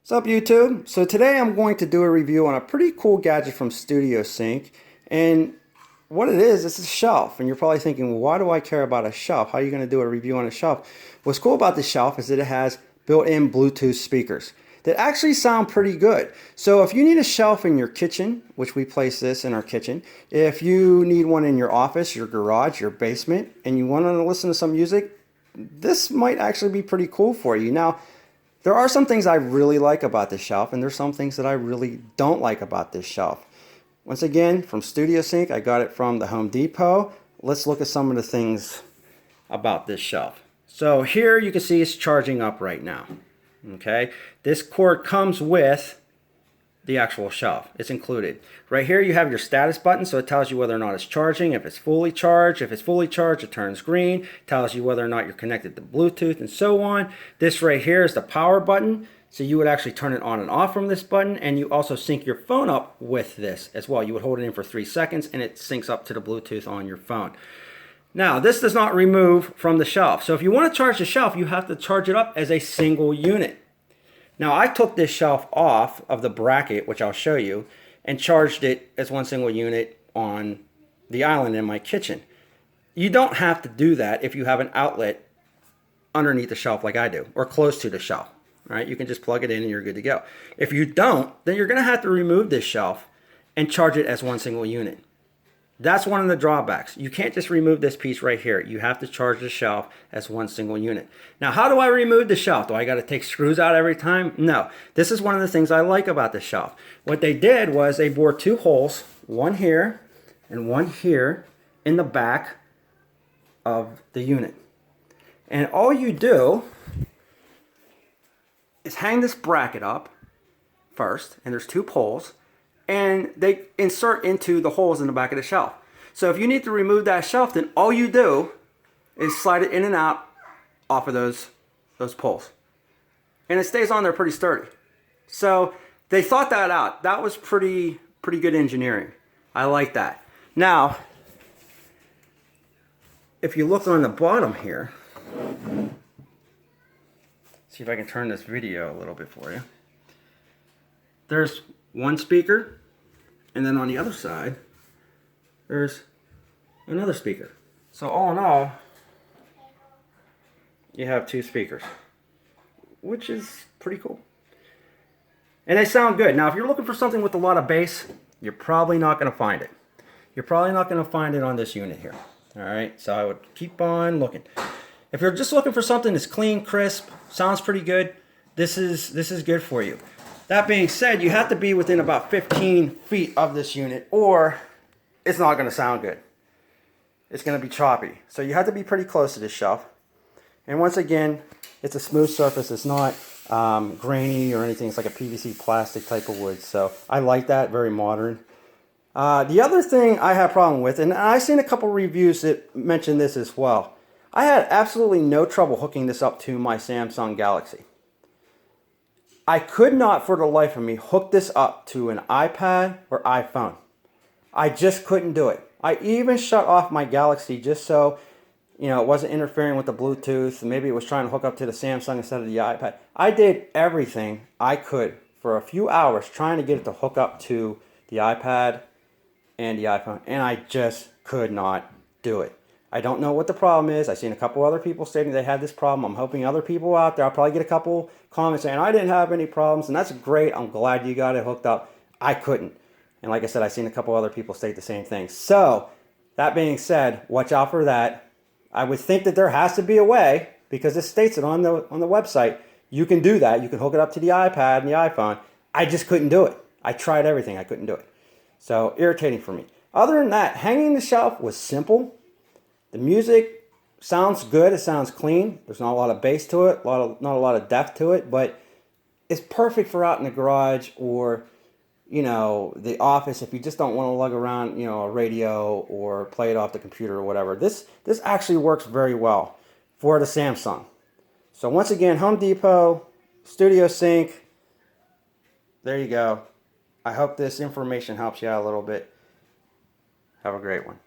What's up, YouTube? So today I'm going to do a review on a pretty cool gadget from Studiosync. And what it is, it's a shelf. And you're probably thinking, well, why do I care about a shelf? How are you going to do a review on a shelf? What's cool about this shelf is that it has built-in Bluetooth speakers that actually sound pretty good. So if you need a shelf in your kitchen, which we place this in our kitchen, if you need one in your office, your garage, your basement, and you want to listen to some music, this might actually be pretty cool for you. Now, there are some things I really like about this shelf, and there's some things that I really don't like about this shelf. Once again, from Studiosync, I got it from the Home Depot. Let's look at some of the things about this shelf. So here you can see it's charging up right now. Okay, this cord comes with the actual shelf. It's included. Right here you have your status button, so it tells you whether or not it's charging, if it's fully charged. If it's fully charged, it turns green, tells you whether or not you're connected to Bluetooth and so on. This right here is the power button, so you would actually turn it on and off from this button, and you also sync your phone up with this as well. You would hold it in for 3 seconds and it syncs up to the Bluetooth on your phone. Now, this does not remove from the shelf. So if you want to charge the shelf, you have to charge it up as a single unit. Now, I took this shelf off of the bracket, which I'll show you, and charged it as one single unit on the island in my kitchen. You don't have to do that if you have an outlet underneath the shelf like I do, or close to the shelf. Right? You can just plug it in and you're good to go. If you don't, then you're going to have to remove this shelf and charge it as one single unit. That's one of the drawbacks. You can't just remove this piece right here. You have to charge the shelf as one single unit. Now, how do I remove the shelf? Do I got to take screws out every time? No. This is one of the things I like about the shelf. What they did was they bored 2 holes, one here and one here in the back of the unit. And all you do is hang this bracket up first, and there's 2 poles, and they insert into the holes in the back of the shelf. So if you need to remove that shelf, then all you do is slide it in and out off of those poles. And it stays on there pretty sturdy. So they thought that out. That was pretty good engineering. I like that. Now, if you look on the bottom here, see if I can turn this video a little bit for you. There's one speaker, and then on the other side there's another speaker. So all in all, you have 2 speakers, which is pretty cool. And they sound good. Now, if you're looking for something with a lot of bass, you're probably not going to find it. You're probably not going to find it on this unit here. All right, so I would keep on looking. If you're just looking for something that's clean, crisp, sounds pretty good, this is good for you. That being said, you have to be within about 15 feet of this unit, or it's not going to sound good. It's going to be choppy. So you have to be pretty close to this shelf. And once again, it's a smooth surface. It's not grainy or anything. It's like a PVC plastic type of wood. So I like that, very modern. The other thing I have a problem with, and I've seen a couple reviews that mention this as well. I had absolutely no trouble hooking this up to my Samsung Galaxy. I could not, for the life of me, hook this up to an iPad or iPhone. I just couldn't do it. I even shut off my Galaxy just so, it wasn't interfering with the Bluetooth. Maybe it was trying to hook up to the Samsung instead of the iPad. I did everything I could for a few hours trying to get it to hook up to the iPad and the iPhone, and I just could not do it. I don't know what the problem is. I've seen a couple other people stating they had this problem. I'm hoping other people out there, I'll probably get a couple comments saying, I didn't have any problems, and that's great. I'm glad you got it hooked up. I couldn't. And like I said, I've seen a couple other people state the same thing. So, that being said, watch out for that. I would think that there has to be a way, because it states it on the website. You can do that. You can hook it up to the iPad and the iPhone. I just couldn't do it. I tried everything. I couldn't do it. So, irritating for me. Other than that, hanging the shelf was simple. The music sounds good. It sounds clean. There's not a lot of bass to it, not a lot of depth to it, but it's perfect for out in the garage or, the office if you just don't want to lug around, a radio or play it off the computer or whatever. This actually works very well for the Samsung. So once again, Home Depot, Studiosync. There you go. I hope this information helps you out a little bit. Have a great one.